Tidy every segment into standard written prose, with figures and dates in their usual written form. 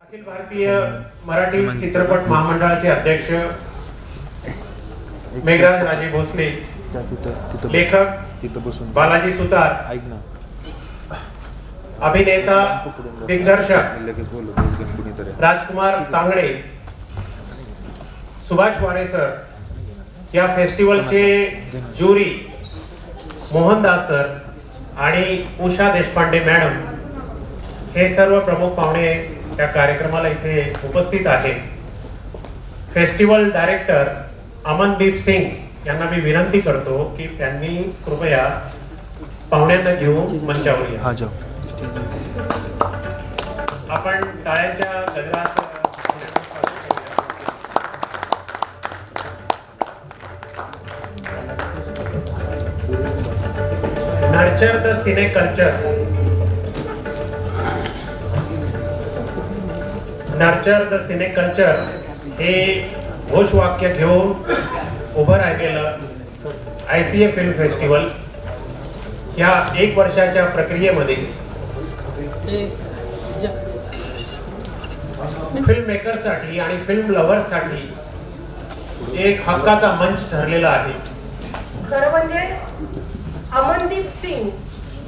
अखिल भारतीय मराठी चित्रपट महामंडळाचे अध्यक्ष मेघराज राजे भोसले, लेखक बालाजी सुतार, अभिनेता दिग्दर्शक राजकुमार तांगडे, सुभाष वारे सर, या फेस्टिवलचे ज्युरी मोहनदास सर आणि उषा देशपांडे मॅडम हे सर्व प्रमुख पाहुणे या कार्यक्रमाला इथे उपस्थित आहेत. फेस्टिवल डायरेक्टर अमनदीप सिंग यांना मी विनंती करतो की त्यांनी कृपया पाहुण्यांना घेऊन मंचावर या. आपण टाळ्यांच्या गजरात nurture the cine culture, nurture the cine culture हे घोषवाक्य घेऊन उभं राहिलेलं ICA फिल्म फेस्टिवल या 1 वर्षाच्या प्रक्रियेमध्ये फिल्म मेकरसाठी आणि फिल्म लव्हर्ससाठी एक हक्काचा मंच ठरलेला आहे. खरं म्हणजे अमनदीप सिंग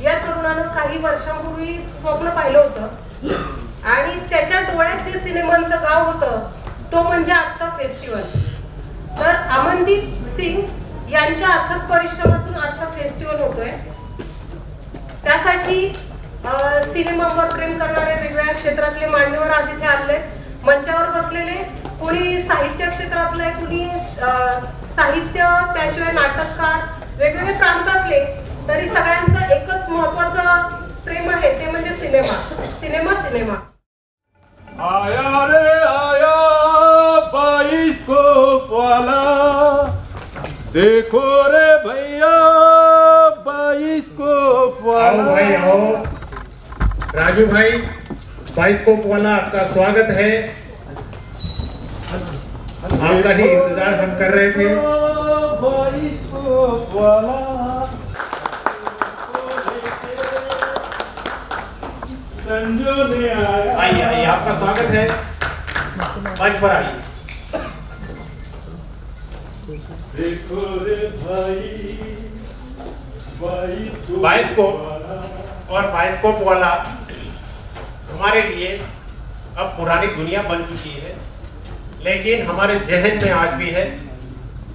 या तरुणानं काही वर्षांपूर्वी स्वप्न पाहिलं होतं आणि त्याच्या डोळ्यात जे सिनेमांचं गाव होतं तो म्हणजे आजचा फेस्टिवल. तर अमनदीप सिंग यांच्या अथक परिश्रमातून आजचा फेस्टिवल होतोय. त्यासाठी सिनेमावर प्रेम करणारे वेगवेगळ्या क्षेत्रातले मान्यवर आज इथे आलेत, मंचावर बसलेले. कोणी साहित्य क्षेत्रातले, कोणी साहित्य, त्याशिवाय नाटककार, वेगवेगळे प्रांत असले तरी सगळ्यांचं एकच महत्वाचं प्रेम आहे, ते म्हणजे सिनेमा. सिनेमा सिनेमा आया रे आया बाइस्कोप वाला, देखो रे भैया बाइस्कोप वाला. आओ भाई आओ, राजू भाई बाइस्कोप वाला आपका स्वागत है. आपका ही इंतजार हम कर रहे थे. बाइस्कोप वाला संजोने आया. आइए आइए, आपका स्वागत है, मंच पर आइए. देखो रे भाई बाइस्कोप और बाइस्कोप वाला हमारे लिए अब पुरानी दुनिया बन चुकी है, लेकिन हमारे जहन में आज भी है,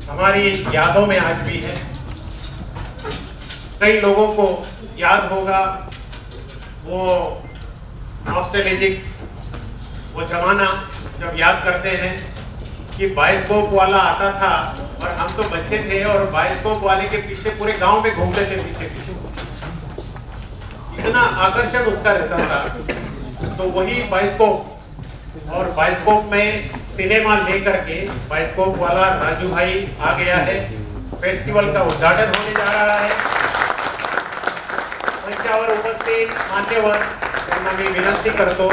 हमारी यादों में आज भी है. कई लोगों को याद होगा वो नॉस्टैल्जिक वो जमाना, जब याद करते हैं कि बाइस्कोप वाला आता था और हम तो बच्चे थे और बाइस्कोप वाले के पीछे पूरे गांव में घूमते थे पीछे पीछे. इतना आकर्षण उसका रहता था. तो वही बाइस्कोप और बाइस्कोप में सिनेमा लेकर के बाइस्कोप वाला राजू भाई आ गया है. फेस्टिवल का उद्घाटन होने जा रहा है. मंचावर उपस्थित मान्यवर यांना मी विनंती करतो,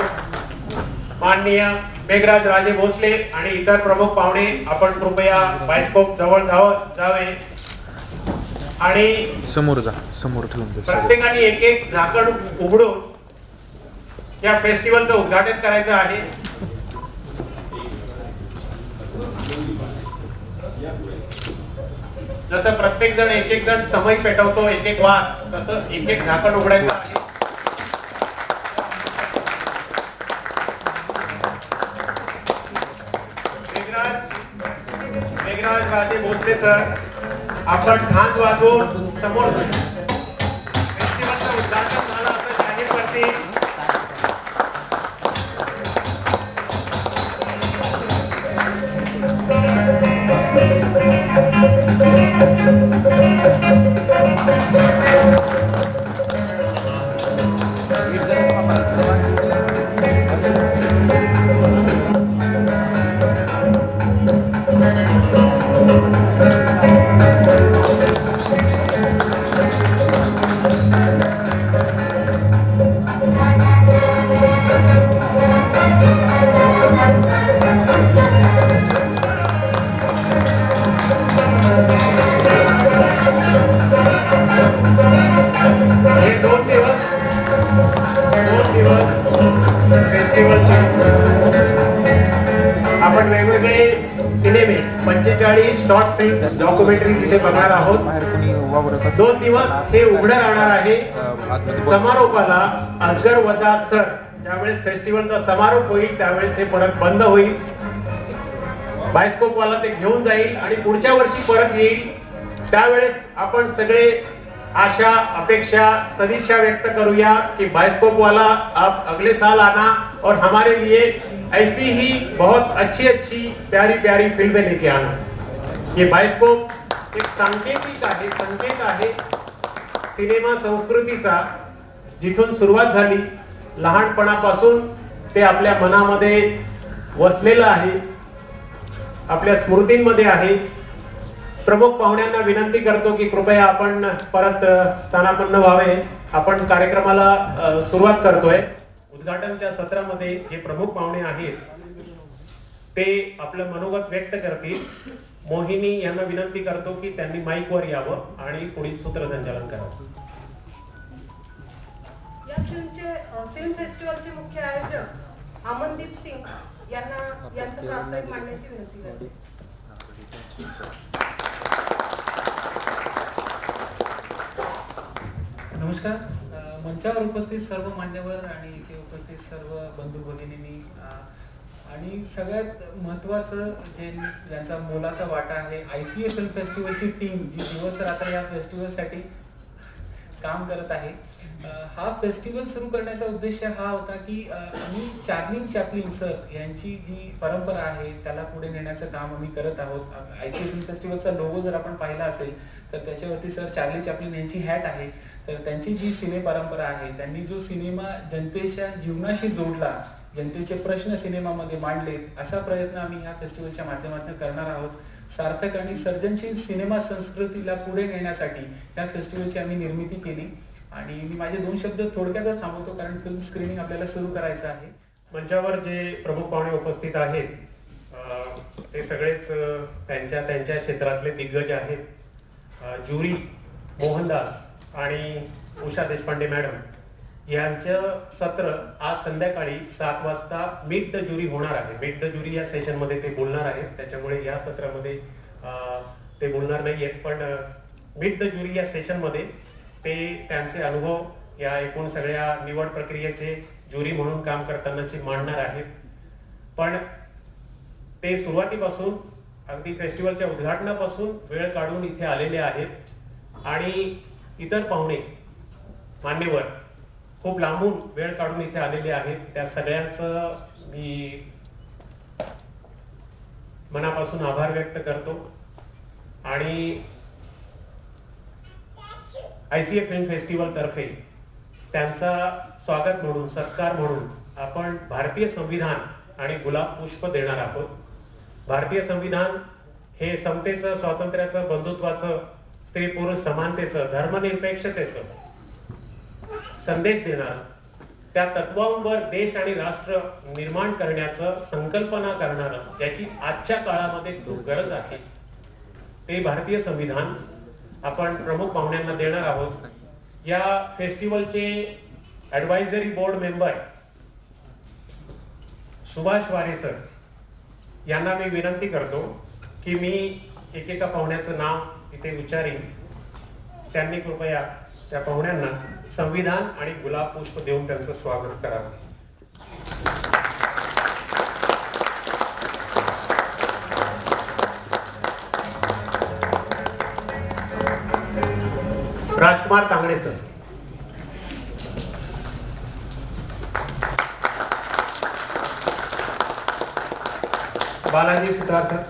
माननीय मेघराज राजे भोसले आणि इतर प्रमुख पाहुणे आपण कृपया बाइस्कोप जवळ जावे आणि समोर जा, समोर ठेवून दे. प्रत्येकाने एक एक झाकण उघडून या फेस्टिवलचं उद्घाटन करायचं आहे. जसं प्रत्येक जण एक एक जण समय पेटवतो, एक एक वाद, तसं एक एक झाकण उघडायचं आहे. मेघराज राजे भोसले सर, आपण झांज वाजवून समोर फेस्टिवलचं उद्घाटन झालं असं जाहीर करतील. सिनेमे 45 शॉर्ट फिल्म्स डॉक्युमेंटरीज इथे बघणार आहोत. बाहेर कोणी वावरत असेल 2 दिवस हे उघडं राहणार आहे. आतमध्ये समारोपाला असगर वजात सर ज्यावेळेस फेस्टिवलचा समारोप होईल त्यावेळेस हे परत बंद होईल. बायोस्कोपवाला ते घेऊन जाईल आणि पुढच्या वर्षी परत येईल. त्यावेळेस आपण सगळे आशा अपेक्षा सदिच्छा व्यक्त करूया कि बायोस्कोप वाला आप अगले साल आना और हमारे लिए ऐसी ही बहुत अच्छी अच्छी प्यारी प्यारी फिल्में लेके आना. ये बायोस्कोप एक संकेत आहे सिनेमा संस्कृतीचा जिथून सुरुवात झाली लहानपणापासून ते आपल्या मनामध्ये वसलेलं आहे, आपल्या स्मृतींमध्ये आहे. प्रमुख पाहुण्यांना विनंती करतो की कृपया आपण परत स्थानापन्न व्हावे. आपण कार्यक्रमाला सुरुवात करतोय. उद्घाटनच्या सत्रामध्ये जे प्रमुख पाहुणे आहेत ते आपलं मनोगत व्यक्त करतील. मोहिनी यांना विनंती करतो की त्यांनी माईकवर यावं आणि पुढील सूत्रसंचालन करावं. या फिल्म फेस्टिवलचे मुख्य आयोजक अमनदीप सिंग यांचं प्रास्ताविक मांडण्याची विनंती करते. नमस्कार. मंचावर उपस्थित सर्व मान्यवर आणि इथे उपस्थित सर्व बंधू भगिनींनी आणि सगळ्यात महत्त्वाचं ज्यांचा मोलाचा वाटा आहे ICA फिल्म फेस्टिवलची टीम जी दिवस रात्र या फेस्टिवलसाठी काम करत आहे. हा फेस्टिवल सुरू करण्याचा उद्देश हा होता की आम्ही चार्ली चॅपलिन सर यांची जी परंपरा आहे त्याला पुढे नेण्याचं काम आम्ही करत आहोत. ICA फिल्म फेस्टिवलचा लोगो जर आपण पाहिला असेल तर त्याच्यावरती सर चार्ली चॅपलिन यांची हॅट आहे. तर त्यांची जी सिने परंपरा आहे, त्यांनी जो सिनेमा जनतेच्या जीवनाशी जोडला, जनतेचे प्रश्न सिनेमामध्ये मांडलेत, असा प्रयत्न आम्ही ह्या फेस्टिवलच्या माध्यमातून करणार आहोत. सार्थक आणि सर्जनशील सिनेमा संस्कृतीला पुढे नेण्यासाठी ह्या फेस्टिवलची आम्ही निर्मिती केली. आणि मी माझे 2 शब्द थोडक्यातच थांबवतो कारण फिल्म स्क्रीनिंग आपल्याला सुरू करायचं आहे. मंचावर जे प्रमुख पाहुणे उपस्थित आहेत ते सगळेच त्यांच्या क्षेत्रातले दिग्गज आहेत. ज्युरी मोहनदास आणि उषा देशपांडे मॅडम यांचं सत्र आज संध्याकाळी 7 वाजता मीट द ज्युरी होणार आहे. मीट द ज्युरी या सेशन मध्ये ते बोलणार आहेत, त्याच्यामुळे या सत्रामध्ये ते बोलणार नाहीयेत. पण मीट द ज्युरी या सेशन मध्ये ते त्यांचे अनुभव या एकूण सगळ्या निवड प्रक्रियेचे ज्युरी म्हणून काम करतानाची मांडणार आहेत. पण ते सुरुवातीपासून अगदी फेस्टिवलच्या उद्घाटनापासून वेळ काढून इथे आलेले आहेत आणि इतर पाहुणे मान्यवर खूप लांबून वेळ काढून इथे आलेले आहेत. त्या सगळ्यांचं मी मनापासून आभार व्यक्त करतो. आणि ICA फिल्म फेस्टिवल तर्फे त्यांचा स्वागत म्हणून सत्कार म्हणून आपण भारतीय संविधान आणि गुलाब पुष्प देणार आहोत. भारतीय संविधान हे समतेचं, स्वातंत्र्याचं, बंधुत्वाचं, स्त्री पुरुष समानतेचं, धर्मनिरपेक्षतेचं संदेश देणार, त्या तत्वांवर देश आणि राष्ट्र निर्माण करण्याचं संकल्पना करणारं, ज्याची आजच्या काळामध्ये खूप गरज आहे, ते भारतीय संविधान आपण प्रमुख पाहुण्यांना देणार आहोत. या फेस्टिवलचे ऍडवायझरी बोर्ड मेंबर सुभाष वारे सर यांना मी विनंती करतो की मी एकेका पाहुण्याचं नाव इथे उच्चारीन. त्यांनी कृपया त्या पाहुण्यांना संविधान आणि गुलाब पुष्प देऊन त्यांचं स्वागत करावं. राजकुमार Tangde sir, Balaji Sutar sir,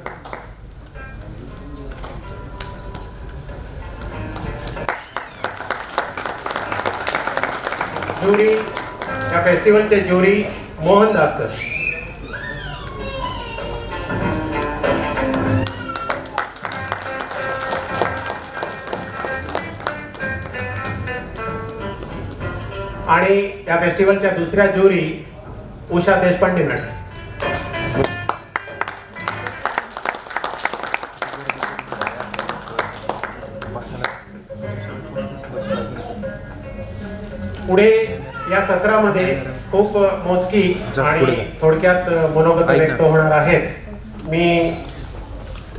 jury या फेस्टिवलचे ज्युरी मोहनदास सर, आणि या फेस्टिवलच्या दुसऱ्या ज्युरी उषा देशपांडे मॅडम. पुढे या सत्रामध्ये खूप मोजकी आणि थोडक्यात मनोगत व्यक्त होणार आहेत. मी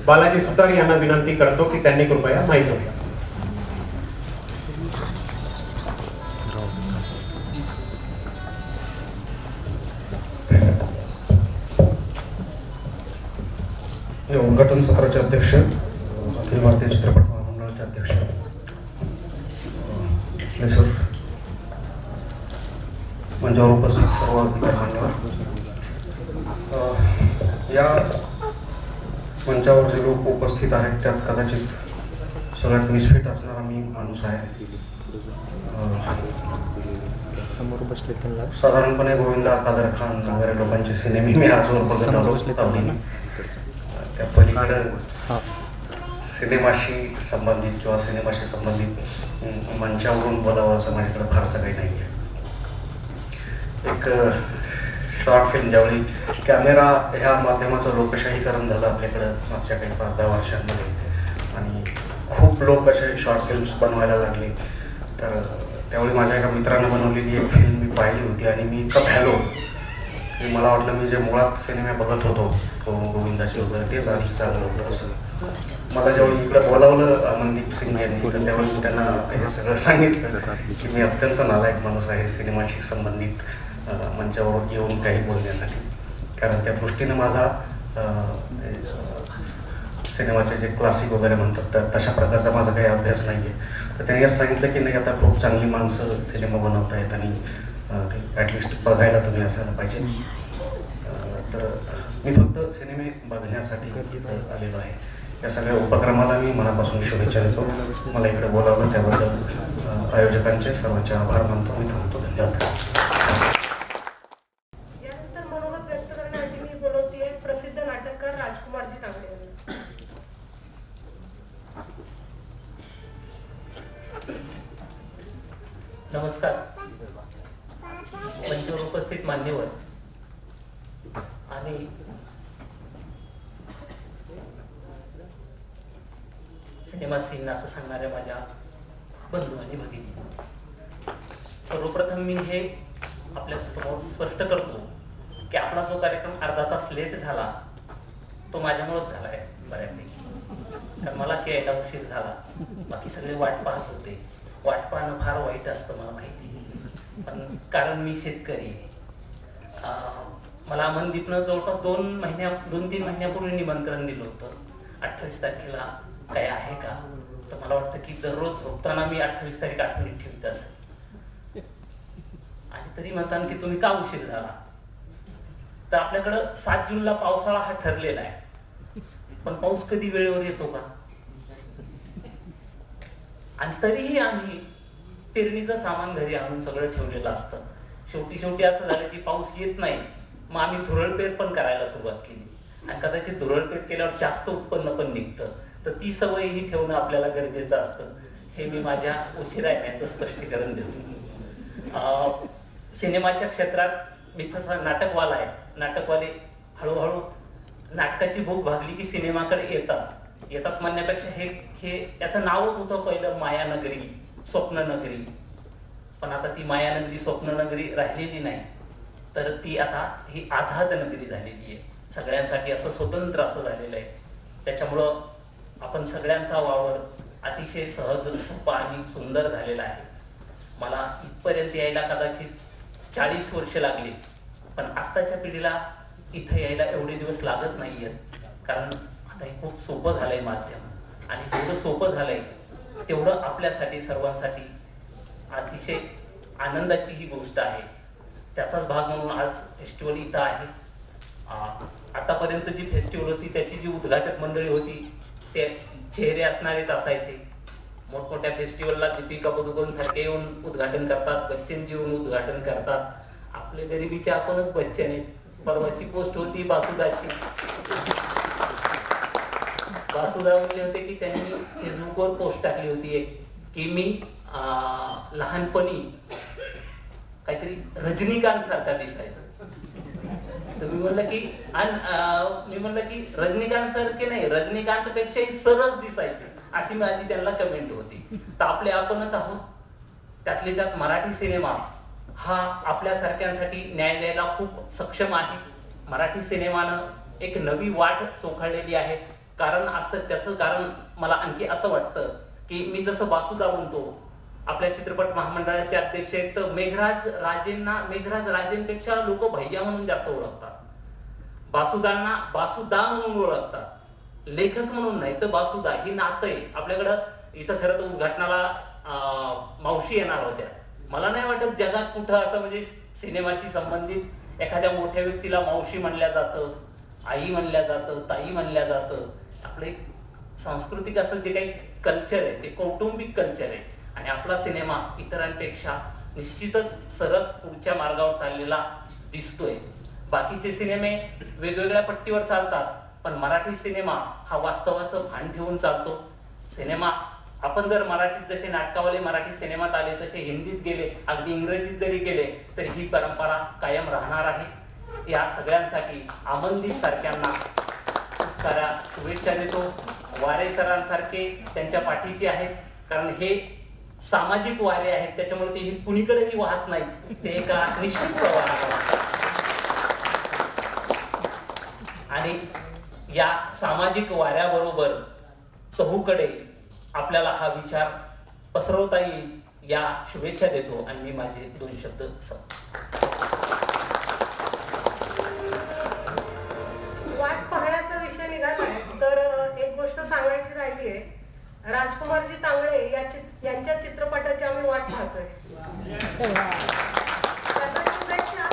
बालाजी सुतार यांना विनंती करतो की त्यांनी कृपया माईक घ्या. हे उद्घाटन सत्राचे अध्यक्ष, अखिल भारतीय चित्रपट महामंडळाचे अध्यक्ष भोसले सर, मंचावर उपस्थित सर्व इतर मान्यवर, या मंचावर जे लोक उपस्थित आहेत त्यात कदाचित सगळ्यात मिसफिट असणारा मी माणूस आहे. समोर बसले त्यांना साधारणपणे गोविंदा, कादर खान वगैरे लोकांचे सिनेमे मी आजवर बघत आलो आवडीने. त्या पलीकडे सिनेमाशी संबंधित किंवा सिनेमाशी संबंधित मंचावरून बोलावं असं माझ्याकडे फारसं काही नाही आहे. एक शॉर्ट फिल्म ज्यावेळी कॅमेरा ह्या माध्यमाचं लोकशाहीकरण झालं आपल्याकडं मागच्या काही 5-10 वर्षांमध्ये आणि खूप लोक असे शॉर्ट फिल्म्स बनवायला लागले, तर त्यावेळी माझ्या एका मित्रानं बनवलेली एक फिल्म मी पाहिली होती आणि मी इतकं भ्यालो की मला वाटलं मी जे मुळात सिनेमे बघत होतो गोविंदाचे वगैरे तेच आधी चाललं होतं असं. मला जेव्हा इकडे बोलावलं अमनदीप सिंग यांनी, तर त्यावेळी मी त्यांना हे सगळं सांगितलं की मी अत्यंत नालायक माणूस आहे सिनेमाशी संबंधित मंचावर येऊन काही बोलण्यासाठी, कारण त्या दृष्टीनं माझा सिनेमाचे जे क्लासिक वगैरे म्हणतात तर तशा प्रकारचा माझा काही अभ्यास नाही आहे. तर त्यांनी असं सांगितलं की नाही, आता खूप चांगली माणसं सिनेमा बनवत आहेत आणि ते ॲटलिस्ट बघायला तुम्ही असायला पाहिजे. तर मी फक्त सिनेमे बघण्यासाठी आलेलो आहे. या सगळ्या उपक्रमाला मी मनापासून शुभेच्छा देतो. मला इकडे बोलावलं त्याबद्दल आयोजकांचे सर्वांचे आभार मानतो. मी थांबतो. धन्यवाद. यानंतर मनोगत व्यक्त करण्यासाठी मी बोलवते प्रसिद्ध नाटककार राजकुमारजी तांबे यांना. नमस्कार. मंचावर उपस्थित मान्यवर आणि सिनेमा सीन नातं सांगणाऱ्या माझ्या बंधू आणि भगिनी, सर्वप्रथम मी हे आपल्या समोर स्पष्ट करतो की आपला जो कार्यक्रम अर्धा तास लेट झाला तो माझ्यामुळेच झाला आहे बऱ्यापैकी, कारण मलाच यायला उशीर झाला. बाकी सगळे वाट पाहत होते. वाट पाहणं फार वाईट असतं मला माहिती, पण कारण मी शेतकरी आहे. मला अमनदीपनं जवळपास 2-3 महिन्यापूर्वी निमंत्रण दिलं होतं 28 तारखेला काय आहे का, तर मला वाटतं की दररोज झोपताना मी 28 तारीख आठवणीत ठेवत असेल. आणि तरी म्हणतात की तुम्ही का उशीर झाला, तर आपल्याकडं 7 जूनला पावसाळा हा ठरलेला आहे, पण पाऊस कधी वेळेवर येतो का? आणि तरीही आम्ही पेरणीचं सामान घरी आणून सगळं ठेवलेलं असतं. शेवटी असं झालं की पाऊस येत नाही, मग आम्ही धुरळपेर पण करायला सुरुवात केली आणि कदाचित धुरळपेर केल्यावर जास्त उत्पन्न पण निघतं. तर ती सवयही ठेवणं आपल्याला गरजेचं असतं. हे मी माझ्या उशिरा येण्याचं स्पष्टीकरण देतो. सिनेमाच्या क्षेत्रात मी तसा नाटकवाला आहे. नाटकवाले हळूहळू नाटकाची भूक भागली की सिनेमाकडे येतात म्हणण्यापेक्षा हे याचं नावच होतं पहिलं मायानगरी, स्वप्ननगरी. पण आता ती मायानगरी, स्वप्ननगरी राहिलेली नाही, तर ती आता ही आझाद नगरी झालेली आहे. सगळ्यांसाठी असं स्वतंत्र असं झालेलं आहे. त्याच्यामुळं आपण सगळ्यांचा वावर अतिशय सहज, सोपा आणि सुंदर झालेला आहे. मला इथपर्यंत यायला कदाचित 40 वर्ष लागली, पण आत्ताच्या पिढीला इथं यायला एवढे दिवस लागत नाही आहेत, कारण आता हे खूप सोपं झालंय माध्यम. आणि जेवढं सोपं झालंय तेवढं आपल्यासाठी सर्वांसाठी अतिशय आनंदाची ही गोष्ट आहे. त्याचाच भाग म्हणून आज फेस्टिवल इथं आहे. आतापर्यंत जी फेस्टिवल होती त्याची जी उद्घाटक मंडळी होती ते चेहरे असणारेच असायचे. मोठमोठ्या फेस्टिवलला दीपिका पदुकोण सारखे येऊन उद्घाटन करतात, बच्चनजी येऊन उद्घाटन करतात. आपले गरिबीचे आपणच बच्चन आहेत. परवाची पोस्ट होती बासुदाची. बासुदा म्हणले होते की त्यांनी फेसबुकवर पोस्ट टाकली होती एक की मी लहानपणी काहीतरी रजनीकांत सारखा दिसायचो. तर मी म्हणलं की रजनीकांत सारखे नाही, रजनीकांत पेक्षाही सरस दिसायचे, अशी माझी त्यांना कमेंट होती. तर आपले आपणच आहोत. त्यातले त्यात मराठी सिनेमा हा आपल्यासारख्यांसाठी न्याय द्यायला खूप सक्षम आहे. मराठी सिनेमानं एक नवी वाट चोखाळलेली आहे. कारण असं त्याचं कारण मला आणखी असं वाटतं की मी जसं बासुदा म्हणतो, आपल्या चित्रपट महामंडळाचे अध्यक्ष आहेत, तर मेघराज राजेंपेक्षा लोक भैया म्हणून जास्त ओळखतात. बासुदांना बासुदा म्हणून ओळखतात, लेखक म्हणून नाही तर बासुदा ही नातं आहे आपल्याकडं. इथं खरं तर उद्घाटनाला मावशी येणार होत्या. मला नाही वाटत जगात कुठं असं म्हणजे सिनेमाशी संबंधित एखाद्या मोठ्या व्यक्तीला मावशी म्हणल्या जातं, आई म्हणल्या जातं, ताई म्हणल्या जातं. आपलं एक सांस्कृतिक असं जे काही कल्चर आहे ते कौटुंबिक कल्चर आहे आणि आपला सिनेमा इतरांपेक्षा निश्चितच सरस पुढच्या मार्गावर चाललेला दिसतोय. बाकीचे सिनेमे वेगवेगळ्या पट्टीवर चालतात, पण मराठी सिनेमा हा वास्तवाचं भान ठेवून चालतो. सिनेमा आपण जर मराठीत जसे नाटकावाले मराठी सिनेमात आले तसे हिंदीत गेले, अगदी इंग्रजीत जरी गेले तरी ही परंपरा कायम राहणार आहे. या सगळ्यांसाठी अमनदीप सारख्यांना खूप साऱ्या शुभेच्छा देतो. वारे सरांसारखे त्यांच्या पाठीशी आहेत, कारण हे सामाजिक वारे आहेत, त्याच्यामुळे ते कुणीकडेही वाहत नाही, ते एका निश्चित प्रवाहावर. आणि या सामाजिक वाऱ्याबरोबर चहूकडे आपल्याला हा विचार पसरवता येईल या शुभेच्छा देतो आणि मी माझे 2 शब्द वाट पाहण्याचा विषय निघालाय तर एक गोष्ट सांगायची राहिली आहे. राजकुमारजी तांगडे यांच्या चित्रपटाची आम्ही वाट पाहतोय. त्यांना शुभेच्छा.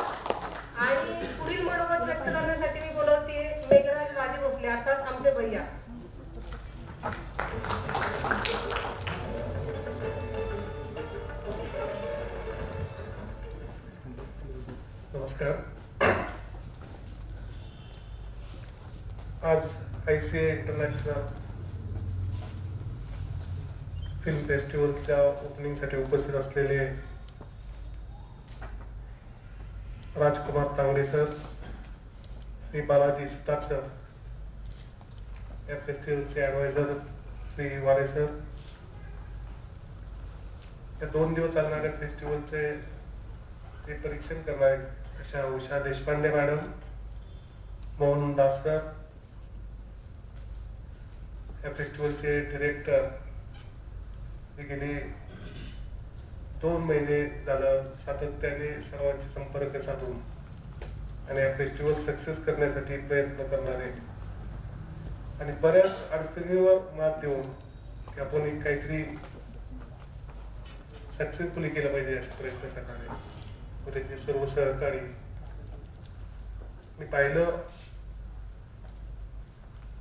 आणि पुढील मनोगत व्यक्त करण्यासाठी मी बोलवते मेघराज राजे भोसले, अर्थात आमचे भैया. नमस्कार. आज ICA इंटरनॅशनल फिल्म फेस्टिवलच्या ओपनिंगसाठी उपस्थित असलेले राजकुमार तांगडे सर, श्री बालाजी सुतार सर, या फेस्टिवलचे ॲडवायझर श्री वारे सर, या 2 दिवस चालणाऱ्या फेस्टिवलचे जे परीक्षण करणारे अशा उषा देशपांडे मॅडम, मोहन दास सर, या फेस्टिवलचे डिरेक्टर, गेले 2 महिने झालं सातत्याने सर्वांशी संपर्क साधून आणि या फेस्टिवल सक्सेस करण्यासाठी प्रयत्न करणारे आणि बऱ्याच अडचणीवर मात देऊन की आपण एक काहीतरी सक्सेसफुली केलं पाहिजे असे प्रयत्न करणारे व त्यांचे सर्व सहकारी. मी पाहिलं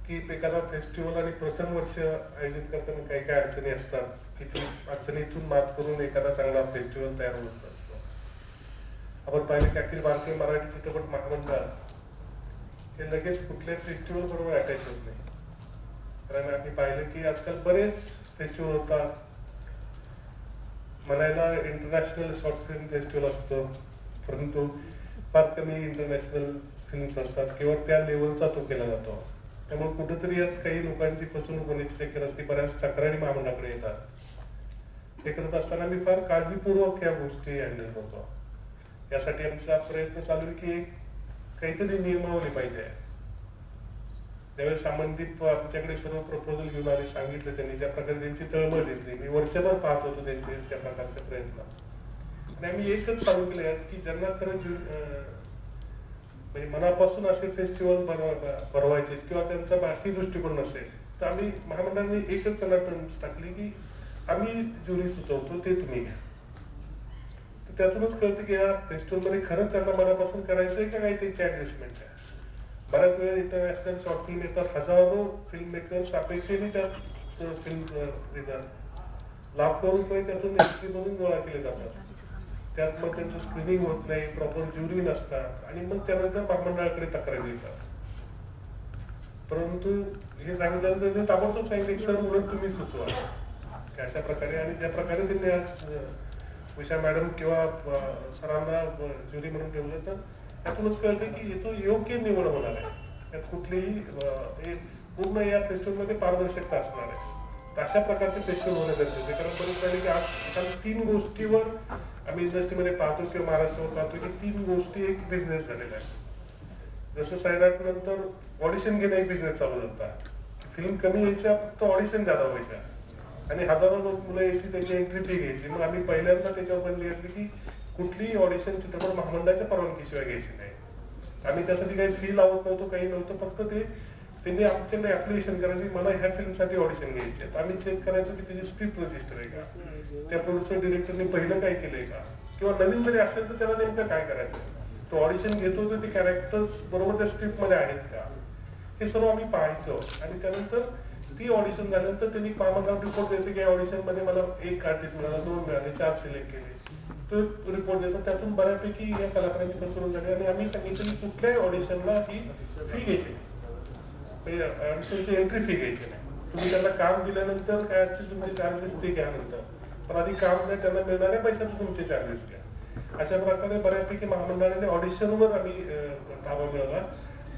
की एखादा फेस्टिवल आणि प्रथम वर्ष आयोजित करताना काही काही अडचणी असतात की अडचणीतून मात करून एखादा चांगला फेस्टिवल तयार होत असतो. आपण पाहिलं की अखिल भारतीय मराठी चित्रपट महामंडळ हे लगेच कुठल्याही फेस्टिवल बरोबर अटॅच होत नाही. कारण आम्ही पाहिलं की आजकाल बरेच फेस्टिवल होतात. म्हणायला इंटरनॅशनल शॉर्ट फिल्म फेस्टिवल असतो, परंतु फार कमी इंटरनॅशनल फिल्म्स असतात किंवा त्या लेवलचा तो केला जातो. त्यामुळे कुठेतरी यात काही लोकांची फसवणूक होण्याची शक्यता असते. बऱ्याच तक्रारी महामंडळाकडे येतात. हे करत असताना मी फार काळजीपूर्वक या गोष्टी हँडल करतो. यासाठी आमचा प्रयत्न चालू आहे की काहीतरी नियमावली पाहिजे. त्यावेळेस संबंधित आमच्याकडे सर्व प्रपोजल घेऊन आले, सांगितलं त्यांनी, ज्या प्रकारे त्यांची तळमळ दिसली. मी वर्षभर पाहत होतो त्यांचे त्या प्रकारचे प्रयत्न आणि आम्ही एकच चालू केले की ज्यांना खरंच म्हणजे मनापासून असे फेस्टिवल भरवायचे किंवा त्यांचा बाकी दृष्टिकोन नसेल तर आम्ही महामंडळाने एकच त्यांना टर्म्स टाकली की आम्ही ज्युरी सुचवतो ते तुम्ही घ्या. तर त्यातूनच कळतं की या फेस्टिवलमध्ये खरंच त्यांना मनापासून करायचंय का काही त्यांची ऍडजस्टमेंट आहे. बऱ्याच वेळा इंटरनॅशनल शॉर्ट फिल्म येतात, हजारो फिल्म मेकर्स अपेक्षेने त्यात फिल्म येतात, लाखो रुपये त्यातून एंट्री म्हणून गोळा केले जातात. त्यात मग त्यांचं स्क्रीनिंग होत नाही, प्रॉपर ज्युरी नसतात आणि मग त्यानंतर महामंडळाकडे तक्रारी येतात. परंतु हे सांगितल्यानंतर त्यांनी ताबडतोब सांगितलं की सर उलट तुम्ही सुचवा अशा प्रकारे. आणि ज्या प्रकारे त्यांनी आज उषा मॅडम किंवा सरांना ज्युरी म्हणून ठेवलं तर त्यातूनच कळतं की तो योग्य निवड होणार आहे. त्यात कुठलीही पूर्ण या फेस्टिवलमध्ये पारदर्शकता असणार आहे. तर अशा प्रकारचे फेस्टिवल होणं गरजेचं आहे. कारण बरेच पाहिजे की आज 3 गोष्टीवर आम्ही इंडस्ट्रीमध्ये पाहतो किंवा महाराष्ट्रावर पाहतो की 3 गोष्टी एक बिझनेस झालेला आहे. जसं सैराट नंतर ऑडिशन घेणं एक बिझनेस चालू झाला, फिल्म कमी यायच्या फक्त ऑडिशन जादा व्हायच्या आणि हजारो मुलं यायची त्याची एंट्री फी घ्यायची. मग आम्ही पहिल्यांदा त्याच्यावर बंदी घातली की कुठलीही ऑडिशन चित्रपट महामंडळाच्या परवानगीशिवाय घ्यायची नाही. आम्ही त्यासाठी काही फी लावत नव्हतो, काही नव्हतं. फक्त त्यांनी आमच्याकडे ऍप्लिकेशन करायची, मला ह्या फिल्मसाठी ऑडिशन घ्यायची. तर आम्ही चेक करायचो की त्याची स्क्रिप्ट रजिस्टर आहे का, त्या प्रोड्युसर डिरेक्टरने पहिलं काय केलंय का, किंवा नवीन जरी असेल तर त्याला नेमकं काय करायचं, तो ऑडिशन घेतो तर ते कॅरेक्टर्स बरोबर त्या स्क्रिप्ट मध्ये आहेत का, हे सर्व आम्ही पाहायचो. आणि त्यानंतर ती ऑडिशन झाल्यानंतर त्यांनी महामंडळावर रिपोर्ट द्यायचं की या ऑडिशन मध्ये मला 1 आर्टिस्ट मिळाला, 2 मिळाले, 4 सिलेक्ट केले. तो रिपोर्ट द्यायचा. त्यातून बऱ्यापैकी या कलाकारांची फसवणूक झाली आणि आम्ही सांगितलं की कुठल्याही ऑडिशनला ही फी घ्यायची नाही, ऑडिशनची एंट्री फी घ्यायची नाही. तुम्ही त्यांना काम दिल्यानंतर काय असतील तुमचे चार्जेस ते घ्या नंतर, पण आधी काम द्या, त्यांना मिळणाऱ्या पैशातून तुमचे चार्जेस घ्या. अशा प्रकारे बऱ्यापैकी महामंडळाने ऑडिशनवर आम्ही ताबा मिळवला.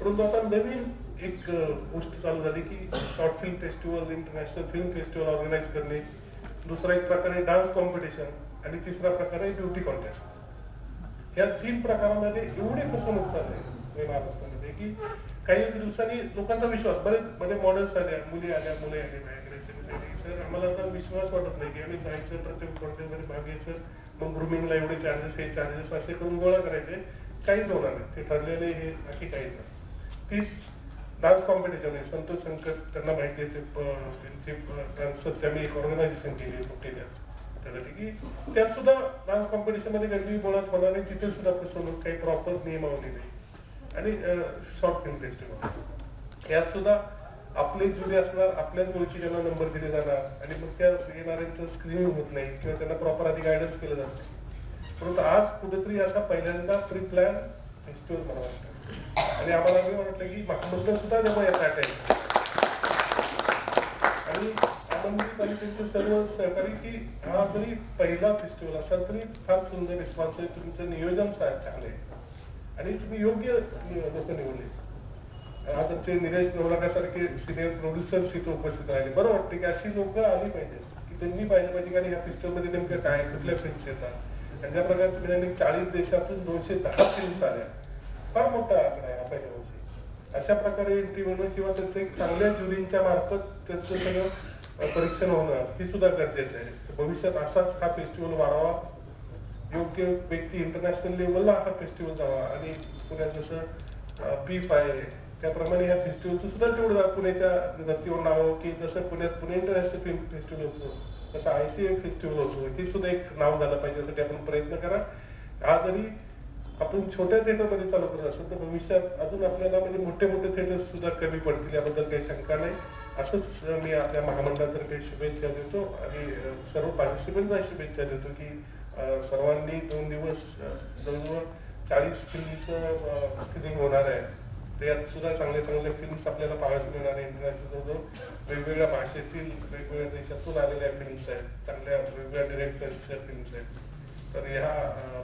परंतु आता नवीन एक गोष्ट चालू झाली की short film festival, international film festival organise करणे, दुसरा एक प्रकारे डान्स कॉम्पिटिशन आणि तिसरा प्रकार आहे ब्युटी कॉन्टेस्ट. या 3 प्रकारामध्ये एवढे फसवणूक चालले महाराष्ट्रामध्ये की काही दिवसांनी लोकांचा विश्वास, बरेच म्हणजे मॉडेल्स आल्या, मुली आल्या, मुले आले माझ्याकडे, सर आम्हाला आता विश्वास वाटत नाही की आम्ही जायचं प्रत्येक कॉन्टेस्टमध्ये भाग घ्यायचं, मग ग्रुमिंगला एवढे चार्जेस, हे चार्जेस असे करून गोळा करायचे, काहीच होणार नाही. ते ठरलेले हे बाकी काहीच नाही. 30 डान्स कॉम्पिटिशन आहे. संतोष संकट त्यांना माहिती आहे, त्यांची डान्सरची आम्ही एक ऑर्गनायझेशन केली कुठे त्यासाठी की त्यात सुद्धा डान्स कॉम्पिटिशन मध्ये गर्दी बोळात होणार नाही, तिथे सुद्धा फसवणूक, काही प्रॉपर नियमावली नाही. आणि शॉर्ट फिल्म फेस्टिवल यात सुद्धा आपले जुरी असणार, आपल्याच ओळखी त्यांना नंबर दिले जाणार आणि मग त्या येणाऱ्यांचं स्क्रीनिंग होत नाही किंवा त्यांना प्रॉपर आधी गायडन्स केलं जात नाही. परंतु आज कुठेतरी असा पहिल्यांदा प्री प्लॅन फेस्टिवल मला वाटतं आणि आम्हाला मी वाटलं की महामंडळ सुद्धा जेव्हा यात आहे आणि आनंदी आणि त्यांचे सर्व सहकारी की हा जरी पहिला फेस्टिवल असेल तरी फार सुंदर रिस्पॉन्स आहे, तुमचं नियोजन छान आहे आणि तुम्ही योग्य लोक निवडले. आज आमचे निलेश नवलाकासारखे सिनियर प्रोड्युसर्स इथे उपस्थित राहिले. बरं वाटतं की अशी लोक आली पाहिजे की त्यांनी पाहिजे पाहिजे कारण या फेस्टिवलमध्ये नेमकं काय, कुठल्या फिल्म्स येतात आणि ज्या प्रकारे तुम्ही 40 देशातून 210 फिल्म्स आल्या, फार मोठा आकडा आहे पहिल्या वर्षी. अशा प्रकारे एंट्री होणं किंवा त्यांचं एक चांगल्या ज्युरींच्या मार्फत त्यांचं सगळं परीक्षण होणं हे सुद्धा गरजेचं आहे. भविष्यात असाच हा फेस्टिवल वाढावा, योग्य व्यक्ती इंटरनॅशनल लेवलला हा फेस्टिवल जावा आणि पुण्यात जसं PIFA आहे त्याप्रमाणे या फेस्टिवलचं सुद्धा तेवढं पुण्याच्या धर्तीवर नाव की जसं पुण्यात पुणे इंटरनॅशनल फिल्म फेस्टिवल होतो तसं ICF फेस्टिवल होतो, हे सुद्धा एक नाव झालं पाहिजे. यासाठी आपण प्रयत्न करा. हा जरी आपण छोट्या थिएटरमध्ये चालू करत असेल तर भविष्यात अजून आपल्याला म्हणजे मोठे मोठे थिएटर्स सुद्धा कमी पडतील याबद्दल काही शंका नाही. असंच मी आपल्या महामंडळातर्फे शुभेच्छा देतो आणि सर्व पार्टिसिपंटला शुभेच्छा देतो की सर्वांनी 2 दिवस जवळजवळ 40 फिल्मचं स्क्रीनिंग होणार आहे. त्यात सुद्धा चांगले चांगले फिल्म्स आपल्याला पाहायला मिळणार आहे. इंटरनॅशनल वेगवेगळ्या भाषेतील वेगवेगळ्या देशातून आलेल्या फिल्म्स आहेत, चांगल्या वेगवेगळ्या डिरेक्टर्सच्या फिल्म्स आहेत, तर ह्या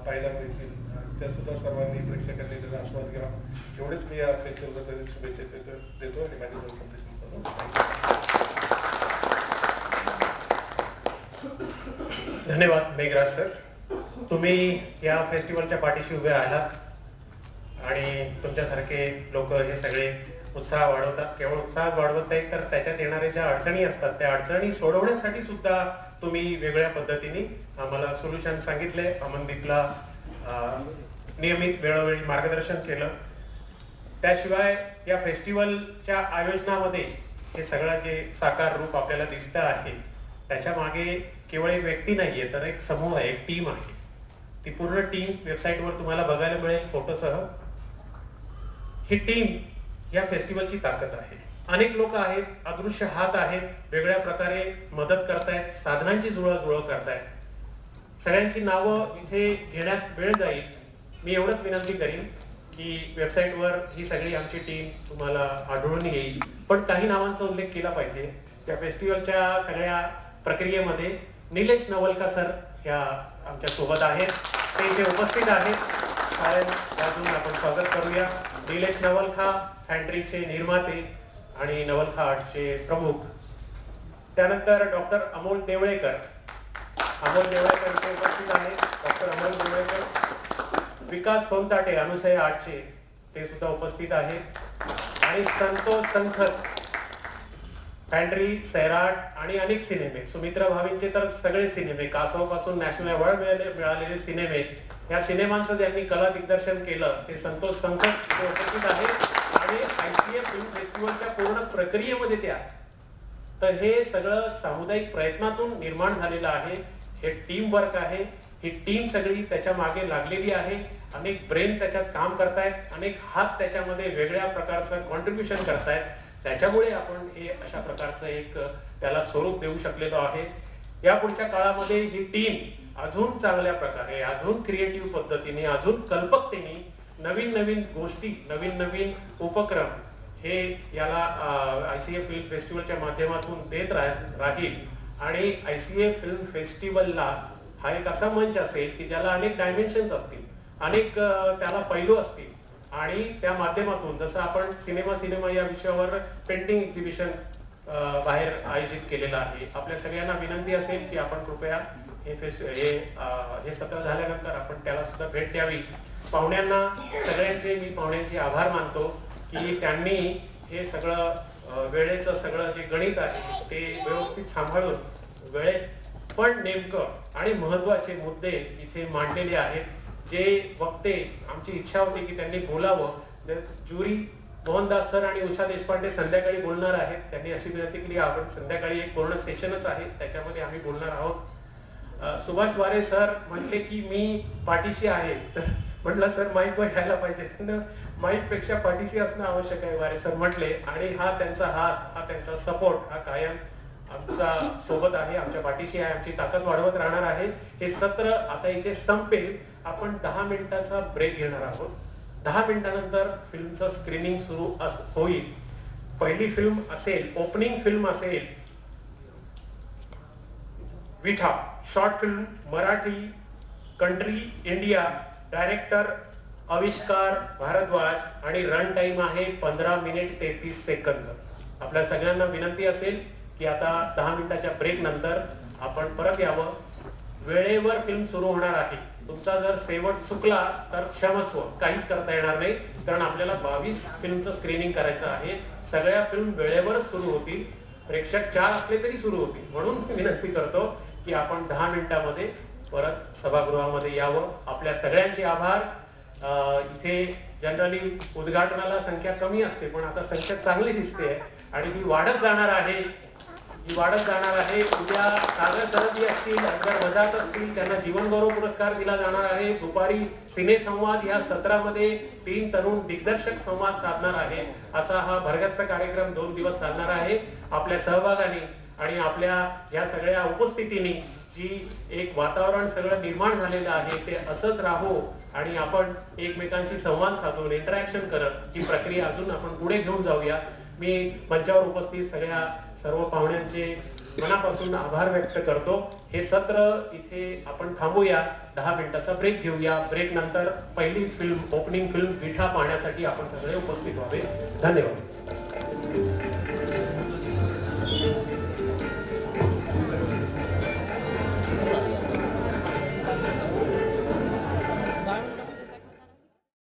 पाहायला मिळतील. त्या सुद्धा सर्वांनी प्रेक्षकांनी त्याचा आस्वाद घ्यावा एवढेच मी या फेस्टिवलबद्दल शुभेच्छा देतो आणि माझे 2 संदेश करतो. धन्यवाद मेघराज सर, तुम्ही या फेस्टिवलच्या पाठीशी उभे राहिलात आणि तुमच्यासारखे लोक हे सगळे उत्साह वाढवतात. केवळ उत्साह वाढवत नाहीत तर त्याच्यात येणाऱ्या ज्या अडचणी असतात त्या अडचणी सोडवण्यासाठी सुद्धा तुम्ही वेगळ्या पद्धतीने आम्हाला सोल्युशन सांगितले. अमनदीपला नियमित वेळोवेळी मार्गदर्शन केलं. त्याशिवाय या फेस्टिवलच्या आयोजनामध्ये हे सगळं जे साकार रूप आपल्याला दिसतं आहे त्याच्या मागे केवळ एक व्यक्ती नाहीये तर एक समूह आहे, एक टीम आहे. ती पूर्ण टीम वेबसाईटवर तुम्हाला बघायला मिळेल फोटोसह. ही टीम या फेस्टिवलची ताकद आहे. अनेक लोक आहेत, अदृश्य हात आहेत, वेगळ्या प्रकारे मदत करतायत, साधनांची जुळवाजुळव करतायत. सगळ्यांची नावं इथे घेण्यात वेळ जाईल. मी एवढंच विनंती करीन की वेबसाईटवर ही सगळी आमची टीम तुम्हाला आढळून येईल, पण काही नावांचा उल्लेख केला पाहिजे. या फेस्टिवलच्या सगळ्या प्रक्रियेमध्ये निलेश नवलखा सर या आमच्या सोबत आहेत, ते इथे उपस्थित आहेत. कारण अजून आपण स्वागत करूया. निलेश नवलखा फॅन्ट्रीचे निर्माते आणि नवलखा आर्ट्सचे प्रमुख. त्यानंतर डॉक्टर अमोल देवळेकर इथे उपस्थित आहेत. डॉक्टर अमोल देवळेकर. विकास सोनताटे अनुसया आर्टचे ते सुद्धा उपस्थित आहेत. आणि संतोष संखत पॅन्ट्री, सैराट आणि अनेक सिनेमे, सुमित्रा भावेंचे तर सगळे सिनेमे, कासवापासून नॅशनल अवॉर्ड मिळालेले सिनेमे, या सिनेमांचं ज्यांनी कला दिग्दर्शन केलं ते संतोष संकट जे उपस्थित आहेत आणि ICF फिल्म फेस्टिवलच्या पूर्ण प्रक्रियेमध्ये ते आहे. तर हे सगळं सामुदायिक प्रयत्नातून निर्माण झालेलं आहे. हे टीम वर्क आहे. ही टीम सगळी त्याच्या मागे लागलेली आहे. अनेक ब्रेन त्याच्यात काम करतायत, अनेक हात त्याच्यामध्ये वेगळ्या प्रकारचं कॉन्ट्रीब्युशन करतायत. त्याच्यामुळे आपण हे अशा प्रकारचं एक त्याला स्वरूप देऊ शकलेलो आहे. या पुढच्या काळामध्ये ही टीम अजून चांगल्या प्रकारे, अजून क्रिएटिव्ह पद्धतीने, अजून कल्पकतेने नवीन नवीन गोष्टी, नवीन नवीन उपक्रम हे याला ICF फिल्म फेस्टिवलच्या माध्यमातून देत राहील. आणि ICF फिल्म फेस्टिवलला हा एक असा मंच असेल की ज्याला अनेक डायमेन्शन्स असतील, अनेक त्याला पैलू असतील आणि त्या माध्यमातून जसं आपण सिनेमा या विषयावर पेंटिंग एक्झिबिशन बाहेर आयोजित केलेलं आहे. आपल्या सगळ्यांना विनंती असेल की आपण कृपया हे सत्र झाल्यानंतर आपण त्याला सुद्धा भेट द्यावी. पाहुण्यांना सगळ्यांचे मी पाहुण्यांचे आभार मानतो की त्यांनी हे सगळं वेळेचं सगळं जे गणित आहे ते व्यवस्थित सांभाळून वेळेत पण नेमकं आणि महत्वाचे मुद्दे इथे मांडलेले आहेत. जे वक्ते आमची इच्छा होती की त्यांनी बोलावं, ज्युरी मोहनदास सर आणि उषा देशपांडे संध्याकाळी बोलणार आहेत. त्यांनी अशी विनंती केली आपण संध्याकाळी एक पूर्ण सेशनच आहे त्याच्यामध्ये आम्ही बोलणार आहोत. सुभाष वारे सर म्हटले की मी पाठीशी आहे, तर म्हटलं सर माईक वर घ्यायला पाहिजे, त्यांना माईक पेक्षा पाठीशी असणं आवश्यक आहे वारे सर म्हटले. आणि हा त्यांचा हात, हा त्यांचा सपोर्ट हा कायम आमच्या सोबत आहे, आमच्या पाठीशी आहे, आमची ताकद वाढवत राहणार आहे. हे सत्र आता इथे संपेल. आपण 10 मिनिटाचा ब्रेक घेणार आहोत. 10 मिनिटानंतर फिल्मचं स्क्रीनिंग सुरू होईल. पहिली फिल्म असेल, ओपनिंग फिल्म असेल Vitha, short film Marathi, country India, director Avishkar Bhardwaj आणि रन टाइम आहे 15 मिनिट 33 सेकंद. आपल्या सगळ्यांना विनंती असेल की आता 10 मिनिटाच्या ब्रेक नंतर आपण परत यावं. वेळेवर फिल्म सुरू होणार आहे. तुमचा जर शेवट चुकला तर क्षमस्व, काहीच करता येणार नाही, कारण आपल्याला 22 फिल्मचं स्क्रीनिंग करायचं आहे. सगळ्या फिल्म वेळेवर सुरू होतील. प्रेक्षक 4 असले तरी सुरू होतील. म्हणून विनंती करतो की आपण 10 मिनिटांमध्ये परत सभागृहामध्ये यावं. आपल्या सगळ्यांचे आभार. इथे जनरली उद्घाटनाला संख्या कमी असते, पण आता संख्या चांगली दिसते आणि ही वाढत जाणार आहे. उद्या सागर सरदी असतील, असगर वजात असतील, त्यांना जीवनगौरव पुरस्कार दिला जाणार आहे. दुपारी सिने संवाद या सत्रामध्ये 3 तरुण दिग्दर्शक संवाद साधणार आहे. असा हा भरगच्च कार्यक्रम 2 दिवस चालणार आहे. आपल्या सहभागाने आणि आपल्या या सगळ्या उपस्थितीने जी एक वातावरण सगळं निर्माण झालेलं आहे ते असंच राहो आणि आपण एकमेकांशी संवाद साधून इंटरॅक्शन करत जी प्रक्रिया अजून आपण पुढे घेऊन जाऊया. मी मंचावर उपस्थित सर्व पाहुण्यांचे मनापासून आभार व्यक्त करतो. हे सत्र इथे आपण थांबूया. 10 मिनिटाचा ब्रेक घेऊया. ब्रेक नंतर पहिली फिल्म, ओपनिंग फिल्म विठा पाहण्यासाठी आपण सगळे उपस्थित व्हावे. धन्यवाद.